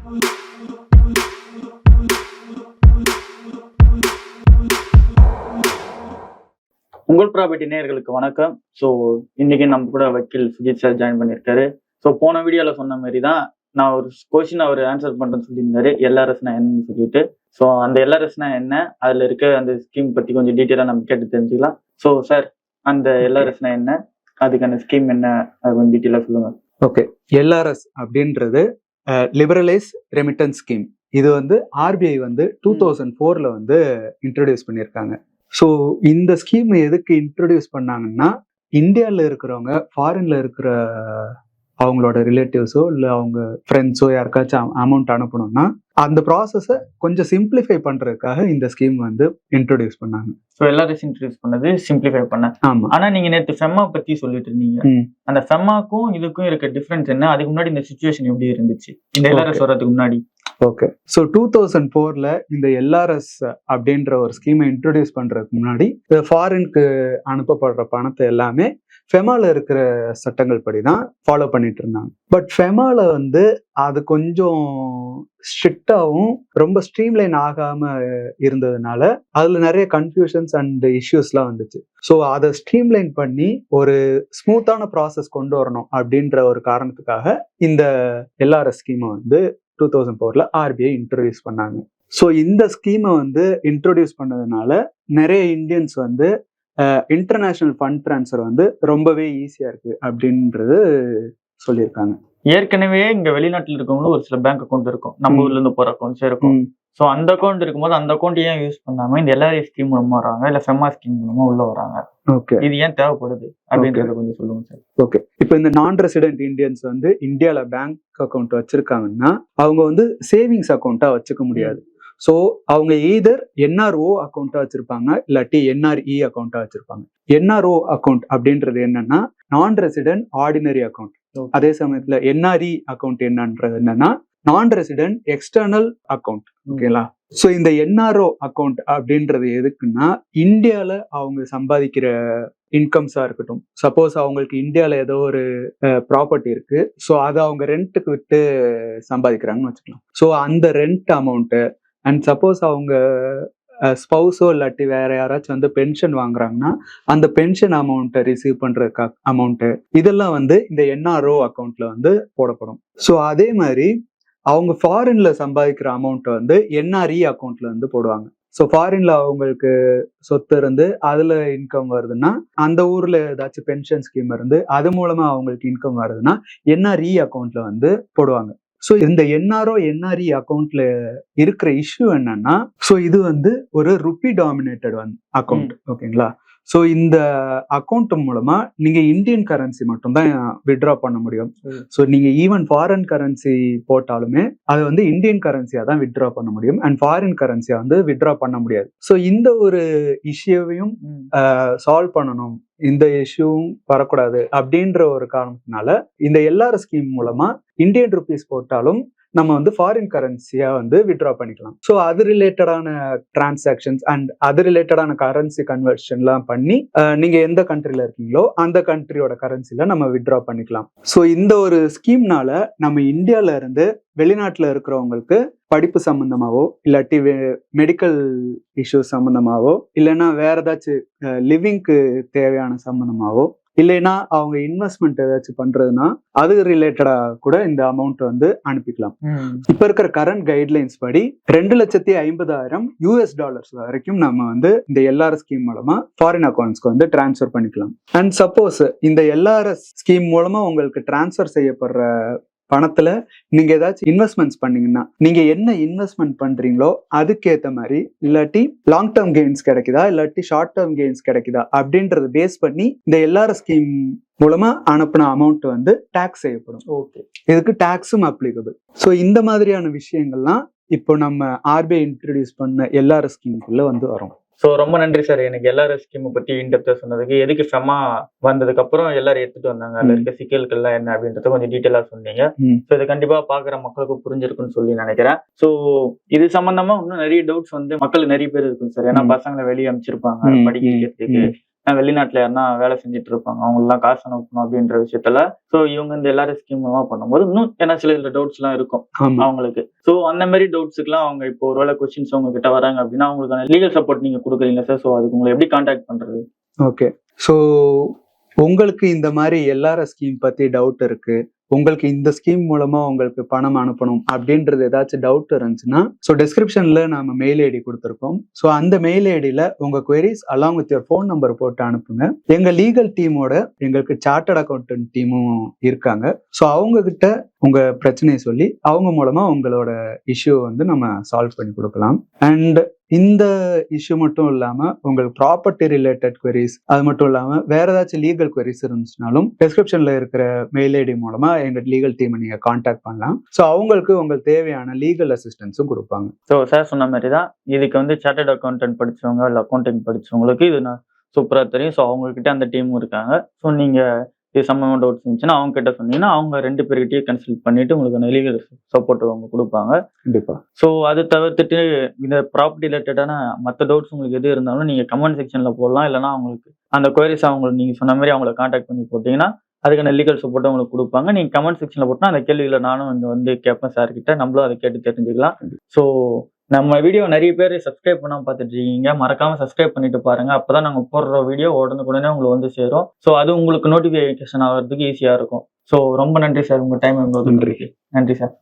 உங்கள் ப்ராப்பர்ட்டி நேயர்களுக்கு வணக்கம். ஸோ இன்னைக்கு நம்ம கூட வக்கீல் சுஜித் சார் ஜாயின் பண்ணியிருக்காரு. ஸோ போன வீடியோவில் சொன்ன மாதிரி தான் நான் ஒரு கொஸ்டின் அவர் ஆன்சர் பண்ணுறேன்னு சொல்லியிருந்தாரு, எல்ஆர்எஸ்னா என்னன்னு சொல்லிட்டு. ஸோ அந்த எல்ஆர்எஸ்னா என்ன, அதில் இருக்க அந்த ஸ்கீம் பற்றி கொஞ்சம் டீட்டெயிலாக நம்ம கேட்டு தெரிஞ்சுக்கலாம். ஸோ சார், அந்த எல்ஆர்எஸ்னா என்ன, அதுக்கான ஸ்கீம் என்ன, அது கொஞ்சம் டீட்டெயிலாக சொல்லுங்க. ஓகே, எல்ஆர்எஸ் அப்படின்றது லிபரலைஸ் ரெமிட்டன்ஸ் ஸ்கீம். இது வந்து ஆர்பிஐ வந்து 2004 வந்து இன்ட்ரடியூஸ் பண்ணியிருக்காங்க. ஸோ இந்த ஸ்கீம் எதுக்கு இன்ட்ரடியூஸ் பண்ணாங்கன்னா, இந்தியாவில் இருக்கிறவங்க ஃபாரின்ல இருக்கிற அவங்களோட ரிலேட்டிவ்ஸோ இல்லை அவங்க ஃப்ரெண்ட்ஸோ யாருக்காச்சும் அமௌண்ட் அனுப்பணும்னா அந்த ப்ராசஸை கொஞ்சம் சிம்பிளிஃபை பண்றதுக்காக இந்த ஸ்கீம் வந்து இன்ட்ரடியூஸ் பண்ணாங்க. ஸோ எல்ஆர்எஸ் இன்ட்ரடியூஸ் பண்ணது சிம்பிளிஃபை பண்ண. ஆமா. ஆனா நீங்க நேற்று ஃபெம்மா பத்தி சொல்லிட்டு இருந்தீங்க. அந்த ஃபெம்மாக்கும் இதுக்கும் இருக்க டிஃபரன்ஸ் என்ன? அதுக்கு முன்னாடி இந்த சிச்சுவேஷன் எப்படி இருந்துச்சு இந்த எல்ஆர்எஸ் வர்றதுக்கு முன்னாடி? ஓகே, ஸோ 2004 இந்த எல்ஆர்எஸ் அப்படின்ற ஒரு ஸ்கீமை இன்ட்ரடியூஸ் பண்றதுக்கு முன்னாடி ஃபாரினுக்கு அனுப்பப்படுற பணத்தை எல்லாமே ஃபெமால இருக்கிற சட்டங்கள் படி தான் ஃபாலோ பண்ணிட்டு இருந்தாங்க. பட் ஃபெமால வந்து அது கொஞ்சம் ஸ்ட்ரிக்டாகவும் ரொம்ப ஸ்ட்ரீம்லைன் ஆகாம இருந்ததுனால அதுல நிறைய கன்ஃபியூஷன்ஸ் அண்ட் இஷ்யூஸ்லாம் வந்துச்சு. ஸோ அதை ஸ்ட்ரீம்லைன் பண்ணி ஒரு ஸ்மூத்தான ப்ராசஸ் கொண்டு வரணும் அப்படின்ற ஒரு காரணத்துக்காக இந்த எல்ஆர்எஸ் ஸ்கீமை வந்து 2004 ஆர்பிஐ இன்ட்ரடியூஸ் பண்ணாங்க. ஸோ இந்த ஸ்கீமை வந்து இன்ட்ரடியூஸ் பண்ணதுனால நிறைய இந்தியன்ஸ் வந்து இன்டர்நேஷனல் ஃபண்ட் ட்ரான்ஸ்ஃபர் வந்து ரொம்பவே ஈஸியா இருக்கு அப்படின்றது சொல்லியிருக்காங்க. ஏற்கனவே இங்க வெளிநாட்டில் இருக்கவங்களும் ஒரு சில பேங்க் அக்கௌண்ட் இருக்கும், நம்ம ஊர்ல இருந்து போற அக்கௌண்ட்ஸ் இருக்கும். ஸோ அந்த அக்கௌண்ட் இருக்கும்போது அந்த அக்கௌண்ட் ஏன் யூஸ் பண்ணாம இந்த எல்ஆர்எஸ் ஸ்கீம் மூலமா வராங்க, இல்ல ஃபெம்மா ஸ்கீம் மூலமா உள்ள வராங்க? ஓகே, இது ஏன் தேவைப்படுது அப்படின்றத கொஞ்சம் சொல்லுங்க சார். ஓகே, இப்போ இந்த நான் ரெசிடென்ட் இந்தியன்ஸ் வந்து இந்தியால பேங்க் அக்கௌண்ட் வச்சிருக்காங்கன்னா அவங்க வந்து சேவிங்ஸ் அக்கௌண்டா வச்சுக்க முடியாது. ஸோ அவங்க எய்தர் என்ஆர்ஓ அக்கௌண்டா வச்சிருப்பாங்க, இல்லாட்டி என்ஆர்இ அக்கௌண்டா வச்சிருப்பாங்க. என்ஆர்ஓ அக்கௌண்ட் அப்படின்றது என்னன்னா நான் ரெசிடென்ட் ஆர்டினரி அக்கௌண்ட். அதே சமயத்துல என்ஆர்இ அக்கௌண்ட் என்னன்றது என்னன்னா நான் ரெசிடென்ட் எக்ஸ்டர்னல் அக்கௌண்ட். ஓகேங்களா? ஸோ இந்த என்ஆர்ஓ அக்கௌண்ட் அப்படின்றது எதுக்குன்னா, இந்தியால அவங்க சம்பாதிக்கிற இன்கம்ஸா இருக்கட்டும், சப்போஸ் அவங்களுக்கு இந்தியால ஏதோ ஒரு ப்ராப்பர்ட்டி இருக்கு, ஸோ அதை அவங்க ரெண்ட்டுக்கு விட்டு சம்பாதிக்கிறாங்கன்னு வச்சுக்கலாம். ஸோ அந்த ரெண்ட் அமௌண்ட்டு அண்ட் சப்போஸ் அவங்க ஸ்பௌஸோ இல்லாட்டி வேற யாராச்சும் வந்து பென்ஷன் வாங்குறாங்கன்னா அந்த பென்ஷன் அமௌண்ட்டை ரிசீவ் பண்ற அமௌண்ட்டு இதெல்லாம் வந்து இந்த என்ஆர்ஓ அக்கௌண்ட்ல வந்து போடப்படும். ஸோ அதே மாதிரி அவங்க ஃபாரின்ல சம்பாதிக்கிற அமௌண்ட்டை வந்து என்ஆர்இ அக்கௌண்ட்ல வந்து போடுவாங்க. ஸோ ஃபாரின்ல அவங்களுக்கு சொத்து இருந்து அதுல இன்கம் வருதுன்னா, அந்த ஊர்ல ஏதாச்சும் பென்ஷன் ஸ்கீம் இருந்து அது மூலமா அவங்களுக்கு இன்கம் வருதுன்னா என்ஆர்இ அக்கௌண்ட்ல வந்து போடுவாங்க. ஸோ இந்த என்ஆர்ஓ என்ஆர்இ அக்கௌண்ட்ல இருக்கிற இஷ்யூ என்னன்னா, ஸோ இது வந்து ஒரு ருப்பி டாமினேட்டட் அக்கௌண்ட். ஓகேங்களா? ஸோ இந்த அக்கௌண்ட் மூலமா நீங்க இந்தியன் கரன்சி மட்டும் தான் வித்ட்ரா பண்ண முடியும். ஸோ நீங்க ஈவன் ஃபாரின் கரன்சி போட்டாலுமே அது வந்து இந்தியன் கரன்சியா தான் வித்ட்ரா பண்ண முடியும் அண்ட் ஃபாரின் கரன்சியா வந்து வித்ட்ரா பண்ண முடியாது. ஸோ இந்த ஒரு இஷ்யூவையும் சால்வ் பண்ணணும், இந்த இஷ்யூவும் வரக்கூடாது அப்படின்ற ஒரு காரணத்தினால இந்த எல்ஆர்எஸ் ஸ்கீம் மூலமா இந்தியன் ருபீஸ் போட்டாலும் நம்ம வந்து ஃபாரின் கரன்சியா வந்து வித்ட்ரா பண்ணிக்கலாம். ஸோ அது ரிலேட்டடான டிரான்சாக்ஷன்ஸ் அண்ட் அது ரிலேட்டடான கரன்சி கன்வர்ஷன்லாம் பண்ணி நீங்க எந்த கண்ட்ரில இருக்கீங்களோ அந்த கண்ட்ரியோட கரன்சில நம்ம வித்ட்ரா பண்ணிக்கலாம். ஸோ இந்த ஒரு ஸ்கீம்னால நம்ம இந்தியால இருந்து வெளிநாட்டுல இருக்கிறவங்களுக்கு படிப்பு சம்பந்தமாவோ இல்லாட்டி மெடிக்கல் இஷ்யூஸ் சம்பந்தமாவோ இல்லைன்னா வேற ஏதாச்சும் லிவிங்க்கு தேவையான சம்பந்தமாவோ இல்லைன்னா அவங்க இன்வெஸ்ட்மெண்ட் ஏதாச்சும் பண்றதுன்னா அது ரிலேட்டடா கூட இந்த அமௌண்ட் வந்து அனுப்பிக்கலாம். இப்ப இருக்கிற கரண்ட் கைட்லைன்ஸ் படி $2,50,000 வரைக்கும் நம்ம வந்து இந்த எல்ஆர்எஸ் ஸ்கீம் மூலமா ஃபாரின் அக்கௌண்ட்ஸ்க்கு வந்து டிரான்ஸ்ஃபர் பண்ணிக்கலாம். அண்ட் சப்போஸ் இந்த எல்ஆர்எஸ் ஸ்கீம் மூலமா உங்களுக்கு டிரான்ஸ்ஃபர் செய்யப்படுற பணத்துல நீங்க ஏதாச்சும் இன்வெஸ்ட்மெண்ட்ஸ் பண்ணீங்கன்னா நீங்க என்ன இன்வெஸ்ட்மெண்ட் பண்றீங்களோ அதுக்கேற்ற மாதிரி இல்லாட்டி லாங் டேர்ம் கெயின்ஸ் கிடைக்குதா இல்லாட்டி ஷார்ட் டேர்ம் கெயின்ஸ் கிடைக்குதா அப்படின்றத பேஸ் பண்ணி இந்த எல்ஆர்எஸ் ஸ்கீம் மூலமா அனுப்பின அமௌண்ட் வந்து டாக்ஸ் செய்யப்படும். ஓகே, இதுக்கு டாக்ஸும் அப்ளிகபிள். ஸோ இந்த மாதிரியான விஷயங்கள்லாம் இப்போ நம்ம ஆர்பிஐ இன்ட்ரடியூஸ் பண்ண எல்ஆர்எஸ் ஸ்கீமுக்குள்ள வந்து வரும். ஸோ ரொம்ப நன்றி சார், எனக்கு எல்ஆர்எஸ் ஸ்கீமை பற்றி இன்டெப்தா சொன்னதுக்கு. எதுக்கு ஃபெம்மா வந்ததுக்கு அப்புறம் எல்லாரும் எடுத்துட்டு வந்தாங்க, அதுல இருக்க சிக்கல்கள்லாம் என்ன அப்படின்றத கொஞ்சம் டீட்டெயிலா சொன்னீங்க. ஸோ இதை கண்டிப்பா பாக்குற மக்களுக்கு புரிஞ்சிருக்குன்னு சொல்லி நினைக்கிறேன். ஸோ இது சம்பந்தமா இன்னும் நிறைய டவுட்ஸ் வந்து மக்களுக்கு நிறைய பேர் இருக்கும் சார். ஏன்னா பசங்களை வெளியே அனுப்பிச்சிருப்பாங்க படிக்கிறதுக்கு, வெளிநாட்டுல யாருன்னா வேலை செஞ்சுட்டு இருப்பாங்க, அவங்களெல்லாம் காசு அனுப்பணும் அப்படின்ற விஷயத்துல. ஸோ இவங்க இந்த எல்லாரும் ஸ்கீம் மூலமா பண்ணும்போது இன்னும் ஏன்னா சில இதுல டவுட்ஸ் எல்லாம் இருக்கும் ஆமா. அவங்களுக்கு. ஸோ அந்த மாதிரி டவுட்ஸுக்குலாம் அவங்க இப்போ ஒருவேளை கொஸ்டின்ஸ் அவங்க கிட்ட வராங்க அப்படின்னா அவங்களுக்கான லீகல் சப்போர்ட் நீங்க கொடுக்குறீங்க சார். ஸோ அதுக்கு உங்களை எப்படி கான்டாக்ட் பண்றது? ஓகே, ஸோ உங்களுக்கு இந்த மாதிரி எல்லார ஸ்கீம் பத்தி டவுட் இருக்கு, உங்களுக்கு இந்த ஸ்கீம் மூலமா உங்களுக்கு பணம் அனுப்பணும் அப்படின்றது ஏதாச்சும் டவுட் இருந்துச்சுன்னா, ஸோ டிஸ்கிரிப்ஷன்ல நாம மெயில் ஐடி கொடுத்துருக்கோம். ஸோ அந்த மெயில் ஐடியில உங்க queries along with your phone number போட்டு அனுப்புங்க. எங்க லீகல் டீமோட எங்களுக்கு சார்ட்டர்ட் அக்கௌண்டன்ட் டீமும் இருக்காங்க. ஸோ அவங்க கிட்ட உங்க பிரச்சனையை சொல்லி அவங்க மூலமா உங்களோட இஷ்யூ வந்து நம்ம சால்வ் பண்ணி கொடுக்கலாம். அண்ட் இந்த இஷ்யூ மட்டும் இல்லாம உங்களுக்கு ப்ராப்பர்ட்டி ரிலேட்டட் queries, அது மட்டும் இல்லாம வேற ஏதாச்சும் லீகல் queries இருந்துச்சுனாலும் டிஸ்கிரிப்ஷன்ல இருக்கிற மெயில் ஐடி மூலமா எங்க லீகல் டீமை நீங்க கான்டாக்ட் பண்ணலாம். ஸோ அவங்களுக்கு உங்களுக்கு தேவையான லீகல் அசிஸ்டன்ஸும் கொடுப்பாங்க. ஸோ சார் சொன்ன மாதிரி தான் இதுக்கு வந்து சார்ட்டர்ட் அக்கௌண்டன்ட் படிச்சவங்க இல்லை அக்கௌண்டிங் படிச்சவங்களுக்கு இது நான் சூப்பராக தெரியும். ஸோ அவங்கக்கிட்ட அந்த டீமும் இருக்காங்க. ஸோ நீங்கள் இது சம்பந்தமாக டவுட்ஸ் இருந்துச்சுன்னா அவங்க கிட்ட சொன்னீங்கன்னா அவங்க 2 பேர்கிட்டயே கன்சல்ட் பண்ணிட்டு உங்களுக்கு லீகல் சப்போர்ட் அவங்க கொடுப்பாங்க. கண்டிப்பா. ஸோ அது தவிர்த்துட்டு இந்த ப்ராப்பர்ட்டி ரிலேட்டடான மற்ற டவுட்ஸ் உங்களுக்கு எது இருந்தாலும் நீங்கள் கமெண்ட் செக்ஷனில் போடலாம். இல்லைனா அவங்களுக்கு அந்த குவரிஸ் அவங்களுக்கு நீங்கள் சொன்ன மாதிரி அவங்கள கான்டாக்ட் பண்ணி போட்டிங்கன்னா அதுக்கான லீகல் சப்போர்ட் உங்களுக்கு கொடுப்பாங்க. நீங்கள் கமெண்ட் செக்ஷனில் போட்டால் அந்த கேள்விகளை நானும் இங்கே வந்து கேட்பேன் சார் கிட்ட, நம்மளும் அதை கேட்டு தெரிஞ்சுக்கலாம். ஸோ நம்ம வீடியோ நிறைய பேர் சப்ஸ்கிரைப் பண்ணாமல் பார்த்துட்டு இருக்கீங்க, மறக்காம சப்ஸ்கிரைப் பண்ணிட்டு பாருங்க. அப்பதான் நாங்கள் போடுற வீடியோ உடனுக்குடனே உங்களுக்கு வந்து சேரும். ஸோ அது உங்களுக்கு நோட்டிஃபிகேஷன் ஆகிறதுக்கு ஈஸியாக இருக்கும். ஸோ ரொம்ப நன்றி சார், உங்கள் டைம் எங்களுக்கு. நன்றி சார்.